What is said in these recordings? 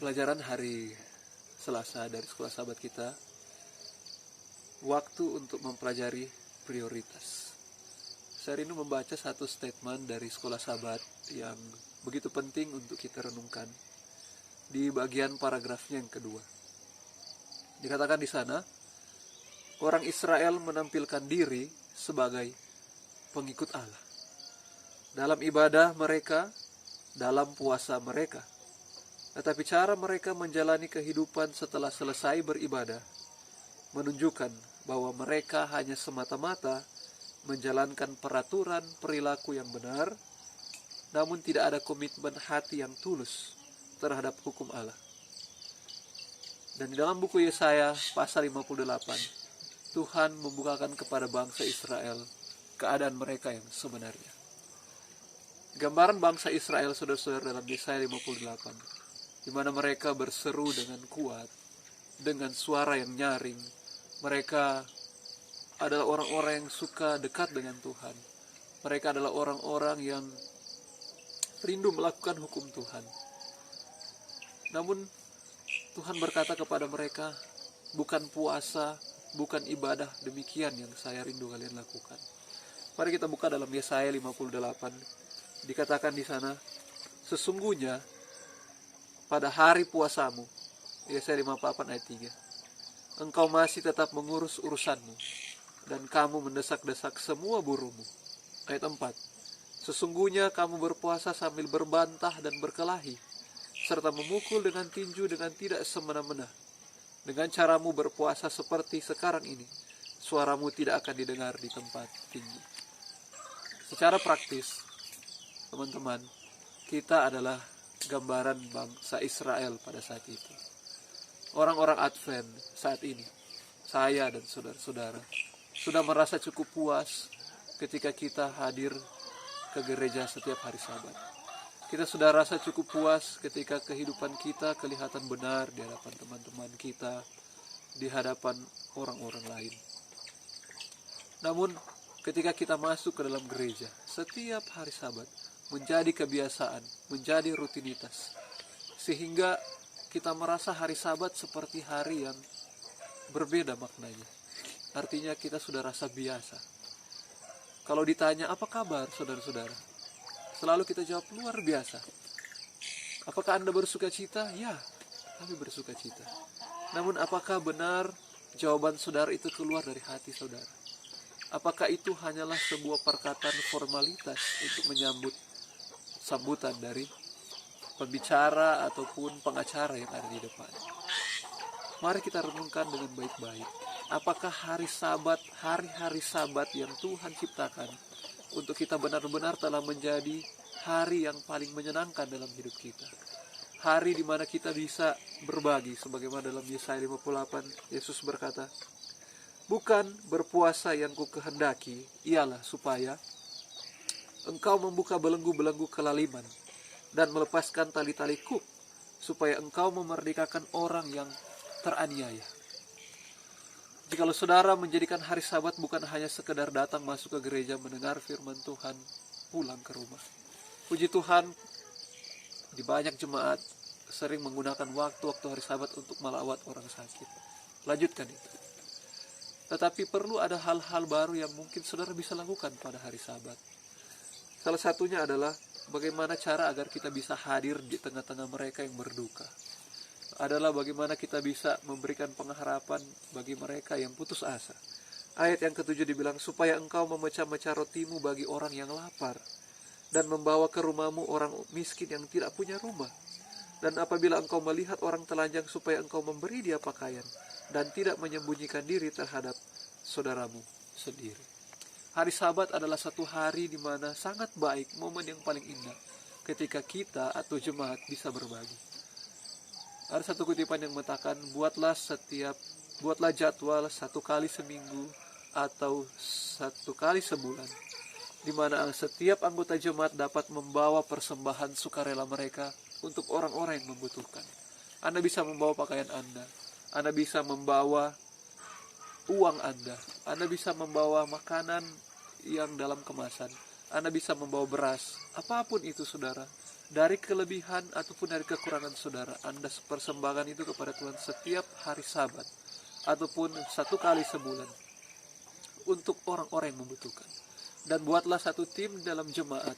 Pelajaran hari Selasa dari sekolah sahabat kita, waktu untuk mempelajari prioritas. Saya rindu membaca satu statement dari sekolah sahabat yang begitu penting untuk kita renungkan di bagian paragrafnya yang kedua. Dikatakan di sana, orang Israel menampilkan diri sebagai pengikut Allah dalam ibadah mereka, dalam puasa mereka. Tetapi cara mereka menjalani kehidupan setelah selesai beribadah menunjukkan bahwa mereka hanya semata-mata menjalankan peraturan perilaku yang benar, namun tidak ada komitmen hati yang tulus terhadap hukum Allah. Dan di dalam buku Yesaya pasal 58, Tuhan membukakan kepada bangsa Israel keadaan mereka yang sebenarnya. Gambaran bangsa Israel, saudara-saudara, dalam Yesaya 58, di mana mereka berseru dengan kuat, dengan suara yang nyaring. Mereka adalah orang-orang yang suka dekat dengan Tuhan. Mereka adalah orang-orang yang rindu melakukan hukum Tuhan. Namun Tuhan berkata kepada mereka, bukan puasa, bukan ibadah demikian yang saya rindu kalian lakukan. Mari kita buka dalam Yesaya 58. Dikatakan di sana, sesungguhnya pada hari puasamu, Yesaya 58 ayat 3, engkau masih tetap mengurus urusanmu, dan kamu mendesak-desak semua buruhmu. Ayat 4, sesungguhnya kamu berpuasa sambil berbantah dan berkelahi, serta memukul dengan tinju dengan tidak semena-mena. Dengan caramu berpuasa seperti sekarang ini, suaramu tidak akan didengar di tempat tinggi. Secara praktis, teman-teman, kita adalah gambaran bangsa Israel pada saat itu. Orang-orang Advent saat ini, saya dan saudara-saudara, sudah merasa cukup puas ketika kita hadir ke gereja setiap hari Sabat. Kita sudah rasa cukup puas ketika kehidupan kita kelihatan benar di hadapan teman-teman kita, di hadapan orang-orang lain. Namun, ketika kita masuk ke dalam gereja setiap hari Sabat, menjadi kebiasaan, menjadi rutinitas, sehingga kita merasa hari Sabat seperti hari yang berbeda maknanya. Artinya kita sudah rasa biasa. Kalau ditanya apa kabar saudara-saudara, selalu kita jawab luar biasa. Apakah Anda bersuka cita? Ya, kami bersuka cita. Namun apakah benar jawaban saudara itu keluar dari hati saudara? Apakah itu hanyalah sebuah perkataan formalitas untuk menyambut sambutan dari pembicara ataupun pengacara yang ada di depan? Mari kita renungkan dengan baik-baik. Apakah hari Sabat, hari-hari Sabat yang Tuhan ciptakan untuk kita benar-benar telah menjadi hari yang paling menyenangkan dalam hidup kita? Hari di mana kita bisa berbagi, sebagaimana dalam Yesaya 58, Yesus berkata, bukan berpuasa yang ku kehendaki, ialah supaya engkau membuka belenggu-belenggu kelaliman dan melepaskan tali-tali kuk, supaya engkau memerdekakan orang yang teraniaya. Jikalau saudara menjadikan hari Sabat bukan hanya sekedar datang masuk ke gereja mendengar firman Tuhan, pulang ke rumah. Puji Tuhan, di banyak jemaat sering menggunakan waktu-waktu hari Sabat untuk melawat orang sakit. Lanjutkan itu. Tetapi perlu ada hal-hal baru yang mungkin saudara bisa lakukan pada hari Sabat. Salah satunya adalah bagaimana cara agar kita bisa hadir di tengah-tengah mereka yang berduka. Adalah bagaimana kita bisa memberikan pengharapan bagi mereka yang putus asa. Ayat yang ke-7 dibilang, supaya engkau memecah-mecah rotimu bagi orang yang lapar, dan membawa ke rumahmu orang miskin yang tidak punya rumah. Dan apabila engkau melihat orang telanjang, supaya engkau memberi dia pakaian, dan tidak menyembunyikan diri terhadap saudaramu sendiri. Hari Sabat adalah satu hari di mana sangat baik, momen yang paling indah ketika kita atau jemaat bisa berbagi. Ada satu kutipan yang mengatakan, buatlah jadwal 1 kali seminggu atau 1 kali sebulan, di mana setiap anggota jemaat dapat membawa persembahan sukarela mereka untuk orang-orang yang membutuhkan. Anda bisa membawa pakaian Anda bisa membawa uang Anda bisa membawa makanan yang dalam kemasan, Anda bisa membawa beras, apapun itu saudara, Dari kelebihan ataupun dari kekurangan saudara, Anda persembahkan itu kepada Tuhan setiap hari Sabat ataupun 1 kali sebulan untuk orang-orang yang membutuhkan. Dan buatlah satu tim dalam jemaat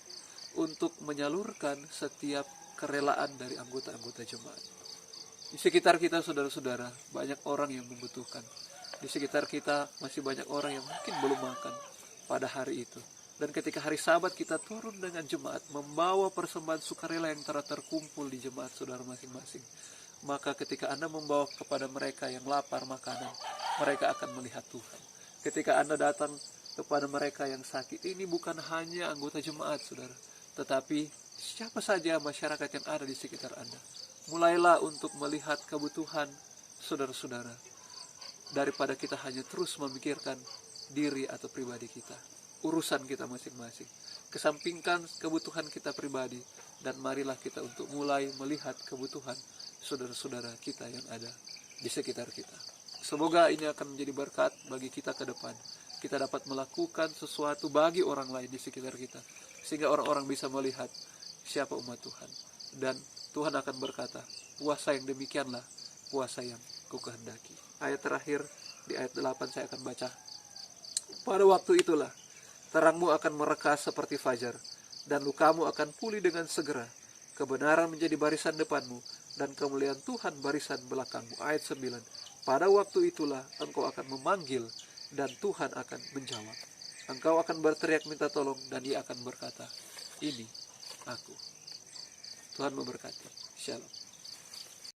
untuk menyalurkan setiap kerelaan dari anggota-anggota jemaat. Di sekitar kita, saudara-saudara, banyak orang yang membutuhkan. Di sekitar kita masih banyak orang yang mungkin belum makan pada hari itu. Dan ketika hari Sabat kita turun dengan jemaat, membawa persembahan sukarela yang telah terkumpul di jemaat saudara masing-masing, maka ketika Anda membawa kepada mereka yang lapar makanan, mereka akan melihat Tuhan. Ketika Anda datang kepada mereka yang sakit, ini bukan hanya anggota jemaat, saudara, tetapi siapa saja masyarakat yang ada di sekitar Anda. Mulailah untuk melihat kebutuhan saudara-saudara, daripada kita hanya terus memikirkan diri atau pribadi kita, urusan kita masing-masing. Kesampingkan kebutuhan kita pribadi, dan marilah kita untuk mulai melihat kebutuhan saudara-saudara kita yang ada di sekitar kita. Semoga ini akan menjadi berkat bagi kita ke depan. Kita dapat melakukan sesuatu bagi orang lain di sekitar kita, sehingga orang-orang bisa melihat siapa umat Tuhan. Dan Tuhan akan berkata, puasa yang demikianlah puasa yang kukehendaki. Ayat terakhir di ayat 8 saya akan baca. Pada waktu itulah terangmu akan merekas seperti fajar, dan lukamu akan pulih dengan segera. Kebenaran menjadi barisan depanmu, dan kemuliaan Tuhan barisan belakangmu. Ayat 9. Pada waktu itulah engkau akan memanggil, dan Tuhan akan menjawab. Engkau akan berteriak minta tolong, dan Ia akan berkata, ini aku. Tuhan memberkati. Shalom.